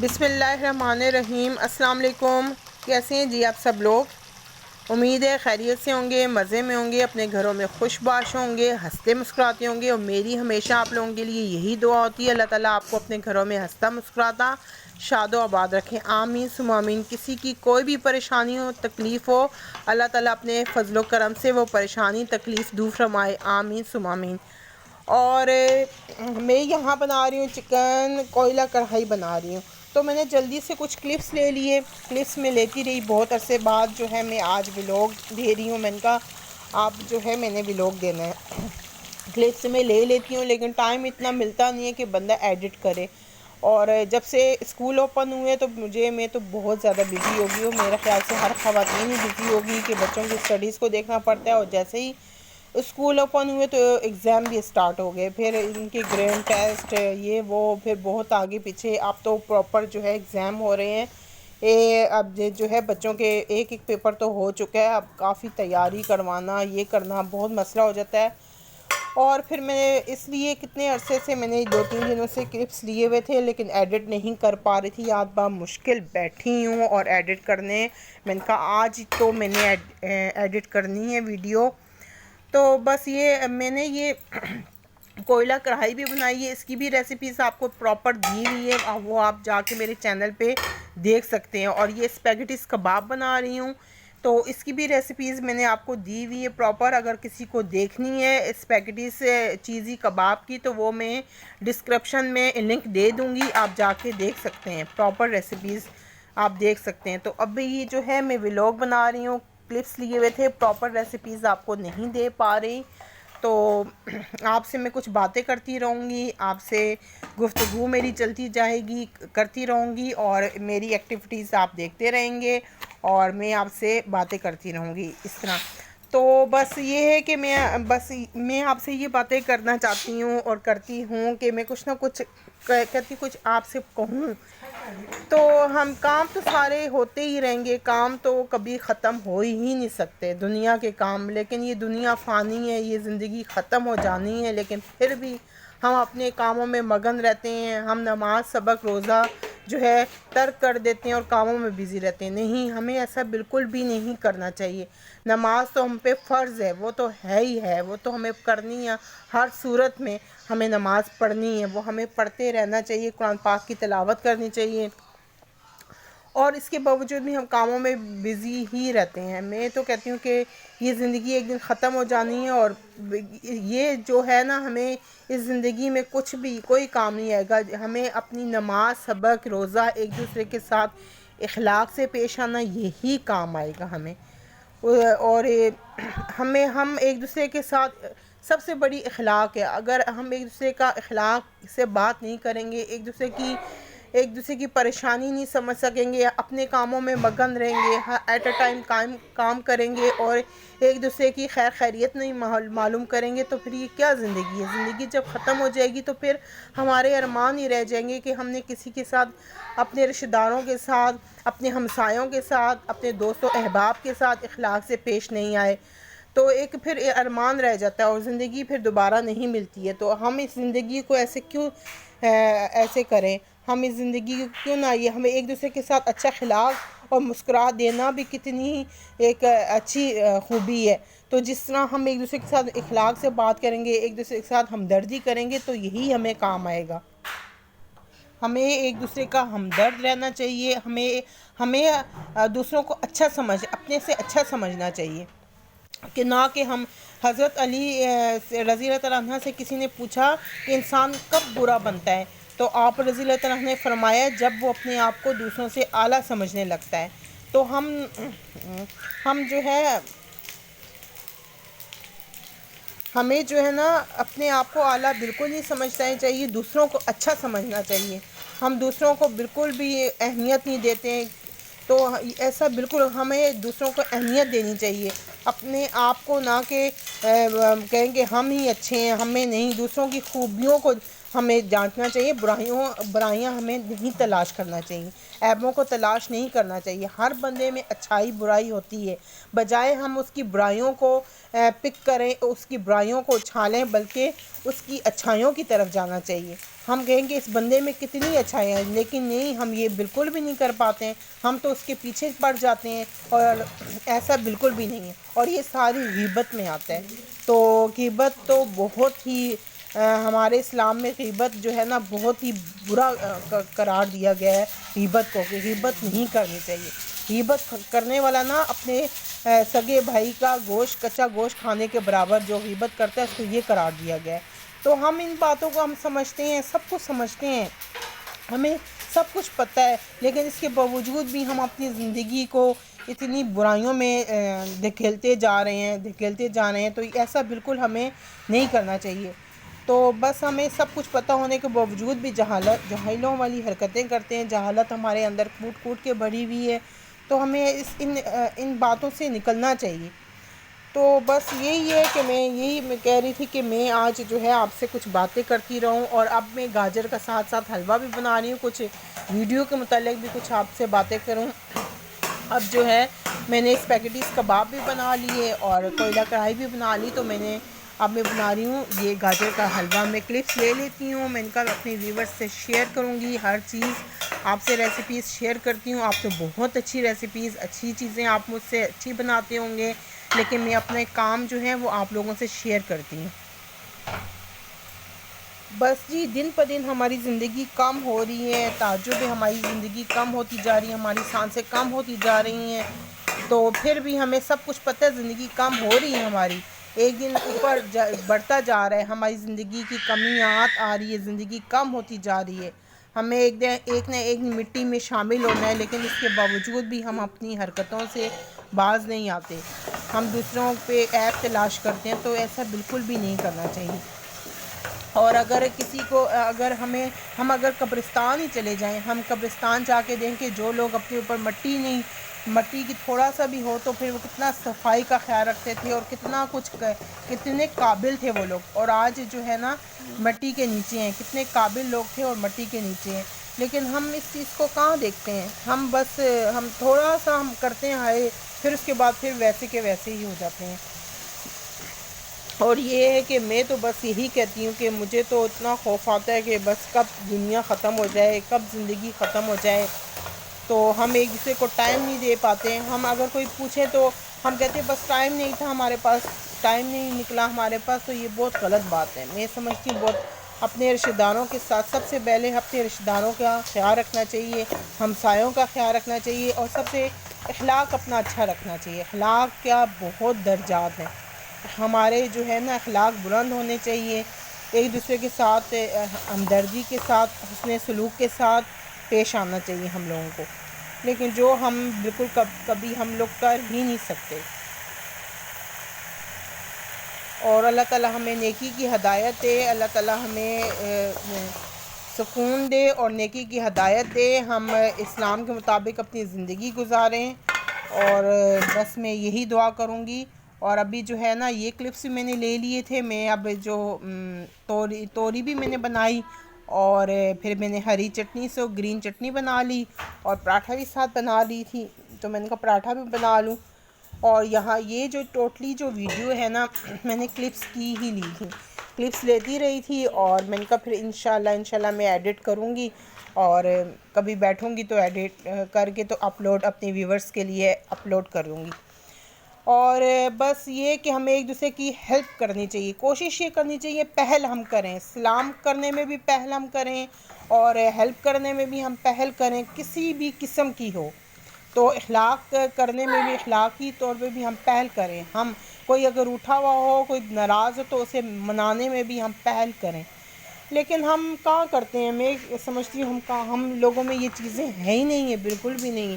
بسم اللہ الرحمن الرحیم۔ السلام علیکم، کیسے ہیں جی آپ سب لوگ؟ امید ہے خیریت سے ہوں گے، مزے میں ہوں گے، اپنے گھروں میں خوش باش ہوں گے، ہنستے مسکراتے ہوں گے، اور میری ہمیشہ آپ لوگوں کے لیے یہی دعا ہوتی ہے، اللہ تعالیٰ آپ کو اپنے گھروں میں ہنستا مسکراتا شاد و آباد رکھیں، آمین ثم آمین۔ کسی کی کوئی بھی پریشانی ہو، تکلیف ہو، اللہ تعالیٰ اپنے فضل و کرم سے وہ پریشانی تکلیف دور فرمائے، آمین ثم آمین۔ اور میں یہاں بنا رہی ہوں چکن کوئلہ کڑھائی بنا رہی ہوں، تو میں نے جلدی سے کچھ کلپس لے لیے، کلپس میں لیتی رہی بہت عرصے بعد جو ہے میں آج ولاگ دے رہی ہوں۔ میں نے کہا آپ جو ہے میں نے ولاگ دینا ہے، کلپس میں لے لیتی ہوں، لیکن ٹائم اتنا ملتا نہیں ہے کہ بندہ ایڈٹ کرے، اور جب سے اسکول اوپن ہوئے تو میں تو بہت زیادہ بزی ہو گئی ہوں، میرے خیال سے ہر خواتین ہی بزی ہوگی کہ بچوں کی اسٹڈیز کو دیکھنا پڑتا ہے، اور جیسے ہی اسکول اوپن ہوئے تو ایگزام بھی اسٹارٹ ہو گئے، پھر ان کے گرینڈ ٹیسٹ یہ وہ، پھر بہت آگے پیچھے، اب تو پراپر جو ہے ایگزام ہو رہے ہیں، اب جو ہے بچوں کے ایک پیپر تو ہو چکا ہے، اب کافی تیاری کروانا یہ کرنا بہت مسئلہ ہو جاتا ہے۔ اور پھر میں نے اس لیے کتنے عرصے سے میں نے 2-3 دنوں سے کلپس لیے ہوئے تھے، لیکن ایڈٹ نہیں کر پا رہی تھی، آج بڑا مشکل بیٹھی ہوں اور ایڈٹ کرنے، میں نے کہا آج تو میں نے ایڈٹ کرنی ہے ویڈیو۔ تو بس میں نے یہ کوئلہ کڑھائی بھی بنائی ہے، اس کی بھی ریسیپیز آپ کو پراپر دی ہوئی ہے، وہ آپ جا کے میرے چینل پہ دیکھ سکتے ہیں۔ اور یہ اسپیگٹیز کباب بنا رہی ہوں، تو اس کی بھی ریسیپیز میں نے آپ کو دی ہوئی ہے پراپر، اگر کسی کو دیکھنی ہے اسپیگٹیز چیزی کباب کی تو وہ میں ڈسکرپشن میں لنک دے دوں گی، آپ جا کے دیکھ سکتے ہیں، پراپر ریسیپیز آپ دیکھ سکتے ہیں۔ تو اب یہ جو ہے میں ولاگ بنا رہی ہوں، کلپس لیے ہوئے تھے، پراپر ریسیپیز آپ کو نہیں دے پا رہی، تو آپ سے میں کچھ باتیں کرتی رہوں گی، آپ سے گفتگو میری چلتی جائے گی، کرتی رہوں گی، اور میری ایکٹیویٹیز آپ دیکھتے رہیں گے، اور میں آپ سے باتیں کرتی رہوں گی اس طرح۔ تو بس یہ ہے کہ میں آپ سے یہ باتیں کرنا چاہتی ہوں اور کرتی ہوں کہ میں کچھ نہ کچھ کہتی کچھ آپ سے کہوں، تو ہم کام تو سارے ہوتے ہی رہیں گے، کام تو کبھی ختم ہو ہی نہیں سکتے دنیا کے کام، لیکن یہ دنیا فانی ہے، یہ زندگی ختم ہو جانی ہے، لیکن پھر بھی ہم اپنے کاموں میں مگن رہتے ہیں، ہم نماز سبق روزہ جو ہے ترک کر دیتے ہیں اور کاموں میں بزی رہتے ہیں۔ نہیں، ہمیں ایسا بالکل بھی نہیں کرنا چاہیے، نماز تو ہم پہ فرض ہے، وہ تو ہے ہی ہے، وہ تو ہمیں کرنی ہے، ہر صورت میں ہمیں نماز پڑھنی ہے، وہ ہمیں پڑھتے رہنا چاہیے، قرآن پاک کی تلاوت کرنی چاہیے، اور اس کے باوجود بھی ہم کاموں میں بزی ہی رہتے ہیں۔ میں تو کہتی ہوں کہ یہ زندگی ایک دن ختم ہو جانی ہے، اور یہ جو ہے نا، ہمیں اس زندگی میں کچھ بھی کوئی کام نہیں آئے گا، ہمیں اپنی نماز سبق روزہ ایک دوسرے کے ساتھ اخلاق سے پیش آنا، یہی کام آئے گا ہمیں، اور ہم ایک دوسرے کے ساتھ سب سے بڑی اخلاق ہے، اگر ہم ایک دوسرے کا اخلاق سے بات نہیں کریں گے، ایک دوسرے کی پریشانی نہیں سمجھ سکیں گے، اپنے کاموں میں مگن رہیں گے، ایٹ اے ٹائم کام کریں گے، اور ایک دوسرے کی خیر خیریت نہیں معلوم کریں گے، تو پھر یہ کیا زندگی ہے؟ زندگی جب ختم ہو جائے گی تو پھر ہمارے ارمان ہی رہ جائیں گے کہ ہم نے کسی کے ساتھ، اپنے رشتہ داروں کے ساتھ، اپنے ہمسایوں کے ساتھ، اپنے دوست و احباب کے ساتھ اخلاق سے پیش نہیں آئے، تو ایک پھر ارمان رہ جاتا ہے، اور زندگی پھر دوبارہ نہیں ملتی ہے۔ تو ہم اس زندگی کو ایسے کریں، ہم اس زندگی کو کیوں نہ ہمیں ایک دوسرے کے ساتھ اچھا اخلاق اور مسکرا دینا بھی کتنی ایک اچھی خوبی ہے۔ تو جس طرح ہم ایک دوسرے کے ساتھ اخلاق سے بات کریں گے، ایک دوسرے کے ساتھ ہمدردی کریں گے، تو یہی ہمیں کام آئے گا۔ ہمیں ایک دوسرے کا ہمدرد رہنا چاہیے، ہمیں دوسروں کو اپنے سے اچھا سمجھنا چاہیے، کہ نہ کہ ہم حضرت علی رضی اللہ تعالیٰ عنہ سے کسی نے پوچھا کہ انسان کب برا بنتا ہے، تو آپ رضی اللہ تعالیٰ عنہ نے فرمایا جب وہ اپنے آپ کو دوسروں سے اعلیٰ سمجھنے لگتا ہے۔ تو ہمیں جو ہے نا اپنے آپ کو اعلیٰ بالکل نہیں سمجھنا چاہیے، دوسروں کو اچھا سمجھنا چاہیے، ہم دوسروں کو بالکل بھی اہمیت نہیں دیتے ہیں، تو ایسا بالکل ہمیں دوسروں کو اہمیت دینی چاہیے، اپنے آپ کو نہ کہ کہیں کہ ہم ہی اچھے ہیں، ہمیں نہیں، دوسروں کی خوبیوں کو ہمیں جانچنا چاہیے، برائیاں ہمیں نہیں تلاش کرنا چاہیے، عیبوں کو تلاش نہیں کرنا چاہیے۔ ہر بندے میں اچھائی برائی ہوتی ہے، بجائے ہم اس کی برائیوں کو پک کریں، اس کی برائیوں کو اچھالیں، بلکہ اس کی اچھائیوں کی طرف جانا چاہیے۔ ہم کہیں گے اس بندے میں کتنی اچھائیاں ہیں، لیکن نہیں، ہم یہ بالکل بھی نہیں کر پاتے ہیں، ہم تو اس کے پیچھے پڑ جاتے ہیں، اور ایسا بالکل بھی نہیں ہے، اور یہ ساری غیبت میں آتا ہے۔ تو غیبت تو بہت ہی ہمارے اسلام میں غیبت جو ہے نا بہت ہی برا قرار دیا گیا ہے غیبت کو، کہ غیبت نہیں کرنی چاہیے۔ غیبت کرنے والا نا اپنے سگے بھائی کا گوشت، کچا گوشت کھانے کے برابر جو غیبت کرتا ہے اس کو یہ قرار دیا گیا ہے۔ تو ہم ان باتوں کو ہم سمجھتے ہیں، سب کچھ سمجھتے ہیں، ہمیں سب کچھ پتہ ہے، لیکن اس کے باوجود بھی ہم اپنی زندگی کو اتنی برائیوں میں دھکیلتے جا رہے ہیں، تو ایسا بالکل ہمیں نہیں کرنا چاہیے۔ تو بس ہمیں سب کچھ پتہ ہونے کے باوجود بھی جاہلوں والی حرکتیں کرتے ہیں، جہالت ہمارے اندر کوٹ کوٹ کے بڑھی ہوئی ہے، تو ہمیں ان باتوں سے نکلنا چاہیے۔ تو بس یہی ہے کہ میں کہہ رہی تھی کہ میں آج جو ہے آپ سے کچھ باتیں کرتی رہوں، اور اب میں گاجر کا ساتھ ساتھ حلوہ بھی بنا رہی ہوں، کچھ ویڈیو کے متعلق بھی کچھ آپ سے باتیں کروں۔ اب جو ہے میں نے اسپیگٹیز کباب بھی بنا لیے اور کوئلہ کڑھائی بھی بنا لی، تو اب میں بنا رہی ہوں یہ گاجر کا حلوہ۔ میں کلپس لے لیتی ہوں، میں ان کا اپنے ویورز سے شیئر کروں گی، ہر چیز آپ سے ریسیپیز شیئر کرتی ہوں۔ آپ تو بہت اچھی ریسیپیز، اچھی چیزیں آپ مجھ سے اچھی بناتے ہوں گے، لیکن میں اپنے کام جو ہے وہ آپ لوگوں سے شیئر کرتی ہوں۔ بس جی، دن پہ دن ہماری زندگی کم ہو رہی ہے، تعجب ہماری زندگی کم ہوتی جا رہی ہے، ہماری سانسیں کم ہوتی جا رہی ہیں، تو پھر بھی ہمیں سب کچھ پتہ ہے زندگی کم ہو رہی ہے ہماری، ایک دن اوپر بڑھتا جا رہا ہے، ہماری زندگی کی کمیات آ رہی ہے، زندگی کم ہوتی جا رہی ہے، ہمیں ایک نہ ایک مٹی میں شامل ہونا ہے، لیکن اس کے باوجود بھی ہم اپنی حرکتوں سے باز نہیں آتے، ہم دوسروں پہ عیب تلاش کرتے ہیں، تو ایسا بالکل بھی نہیں کرنا چاہیے۔ اور ہم اگر قبرستان ہی چلے جائیں، ہم قبرستان جا کے دیکھیں جو لوگ اپنے اوپر مٹی کی تھوڑا سا بھی ہو تو پھر وہ کتنا صفائی کا خیال رکھتے تھے، اور کتنے قابل تھے وہ لوگ، اور آج جو ہے نا مٹی کے نیچے ہیں، کتنے قابل لوگ تھے اور مٹی کے نیچے ہیں، لیکن ہم اس چیز کو کہاں دیکھتے ہیں، ہم تھوڑا سا ہم کرتے ہیں ہائے، پھر اس کے بعد پھر ویسے کے ویسے ہی ہو جاتے ہیں۔ اور یہ ہے کہ میں تو بس یہی کہتی ہوں کہ مجھے تو اتنا خوف آتا ہے کہ بس کب دنیا ختم ہو جائے، کب زندگی ختم ہو جائے، تو ہم ایک دوسرے کو ٹائم نہیں دے پاتے۔ ہم اگر کوئی پوچھے تو ہم کہتے ہیں بس ٹائم نہیں تھا ہمارے پاس، ٹائم نہیں نکلا ہمارے پاس، تو یہ بہت غلط بات ہے۔ میں سمجھتی ہوں اپنے رشتہ داروں کے ساتھ سب سے پہلے اپنے رشتہ داروں کا خیال رکھنا چاہیے، ہمسایوں کا خیال رکھنا چاہیے، اور سب سے اخلاق اپنا اچھا رکھنا چاہیے۔ اخلاق کیا بہت درجات ہیں، ہمارے جو ہے نا اخلاق بلند ہونے چاہیے، ایک دوسرے کے ساتھ ہمدردی کے ساتھ، حسن سلوک کے ساتھ پیش آنا چاہیے ہم لوگوں کو، لیکن جو ہم بالکل کبھی ہم لوگ کر ہی نہیں سکتے۔ اور اللہ تعالیٰ ہمیں نیکی کی ہدایت دے، اللہ تعالیٰ ہمیں سکون دے اور نیکی کی ہدایت دے، ہم اسلام کے مطابق اپنی زندگی گزاریں، اور بس میں یہی دعا کروں گی۔ اور ابھی جو ہے نا یہ کلپس بھی میں نے لے لیے تھے، میں اب جو توری بھی میں نے بنائی، اور پھر میں نے ہری چٹنی سے گرین چٹنی بنا لی، اور پراٹھا بھی ساتھ بنا لی تھی، تو میں نے کہا پراٹھا بھی بنا لوں۔ اور یہاں یہ جو ٹوٹلی جو ویڈیو ہے نا میں نے کلپس کی ہی لی تھی، کلپس لیتی رہی تھی، اور میں نے کہا پھر انشاءاللہ میں ایڈٹ کروں گی، اور کبھی بیٹھوں گی تو ایڈٹ کر کے تو اپنے ویورز کے لیے اپلوڈ کروں گی۔ اور بس یہ کہ ہمیں ایک دوسرے کی ہیلپ کرنی چاہیے، کوشش یہ کرنی چاہیے پہل ہم کریں، سلام کرنے میں بھی پہل ہم کریں، اور ہیلپ کرنے میں بھی ہم پہل کریں، کسی بھی قسم کی ہو تو اخلاق کرنے میں بھی، اخلاقی طور پہ بھی ہم پہل کریں، ہم کوئی اگر اٹھا ہوا ہو، کوئی ناراض ہو تو اسے منانے میں بھی ہم پہل کریں، لیکن ہم کہاں کرتے ہیں؟ میں سمجھتی ہوں ہم لوگوں میں یہ چیزیں ہیں ہی نہیں ہیں، بالکل بھی نہیں۔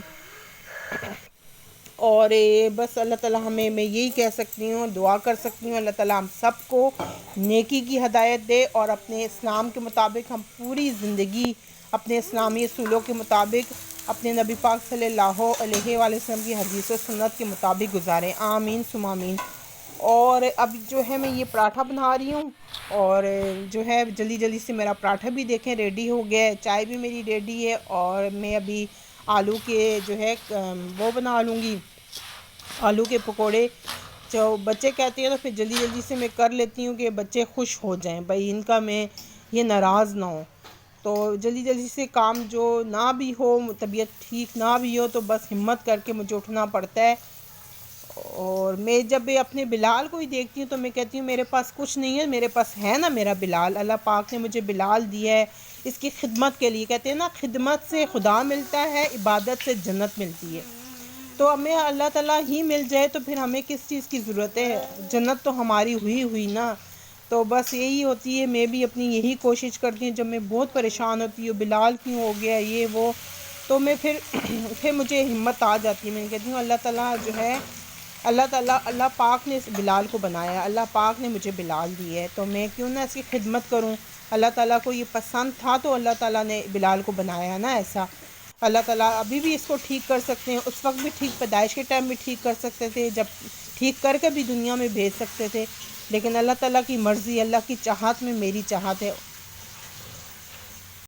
اور بس اللہ تعالیٰ میں یہی کہہ سکتی ہوں، دعا کر سکتی ہوں، اللہ تعالیٰ ہم سب کو نیکی کی ہدایت دے، اور اپنے اسلام کے مطابق ہم پوری زندگی اپنے اسلامی اصولوں کے مطابق، اپنے نبی پاک صلی اللہ علیہ وآلہ وسلم کی حدیث و سنت کے مطابق گزاریں، آمین ثم آمین۔ اور اب جو ہے میں یہ پراٹھا بنا رہی ہوں، اور جو ہے جلدی جلدی سے میرا پراٹھا بھی دیکھیں ریڈی ہو گیا ہے، چائے بھی میری ریڈی ہے، اور میں ابھی آلو کے جو ہے وہ بنا لوں گی، آلو کے پکوڑے۔ جو بچے کہتے ہیں تو پھر جلدی جلدی سے میں کر لیتی ہوں کہ بچے خوش ہو جائیں، بھائی ان کا میں یہ ناراض نہ ہو، تو جلدی جلدی سے کام جو نہ بھی ہو، طبیعت ٹھیک نہ بھی ہو، تو بس ہمت کر کے مجھے اٹھنا پڑتا ہے۔ اور میں جب اپنے بلال کو ہی دیکھتی ہوں تو میں کہتی ہوں میرے پاس کچھ نہیں ہے، میرے پاس ہے نا میرا بلال، اللہ پاک نے مجھے بلال دیا ہے اس کی خدمت کے لیے۔ کہتے ہیں نا خدمت سے خدا ملتا ہے، عبادت سے جنت ملتی ہے، تو ہمیں اللہ تعالیٰ ہی مل جائے تو پھر ہمیں کس چیز کی ضرورت ہے، جنت تو ہماری ہوئی نا۔ تو بس یہی ہوتی ہے، میں بھی اپنی یہی کوشش کرتی ہوں، جب میں بہت پریشان ہوتی ہوں بلال کیوں ہو گیا یہ وہ، تو میں پھر مجھے ہمت آ جاتی ہے، میں کہتی ہوں اللہ تعالیٰ جو ہے، اللہ پاک نے اس بلال کو بنایا ہے، اللہ پاک نے مجھے بلال دی ہے، تو میں کیوں نہ اس کی خدمت کروں۔ اللہ تعالیٰ کو یہ پسند تھا تو اللہ تعالیٰ نے بلال کو بنایا ہے نا ایسا۔ اللہ تعالیٰ ابھی بھی اس کو ٹھیک کر سکتے ہیں، اس وقت بھی ٹھیک، پیدائش کے ٹائم بھی ٹھیک کر سکتے تھے، جب ٹھیک کر کے بھی دنیا میں بھیج سکتے تھے، لیکن اللہ تعالیٰ کی مرضی، اللہ کی چاہت میں میری چاہت ہے،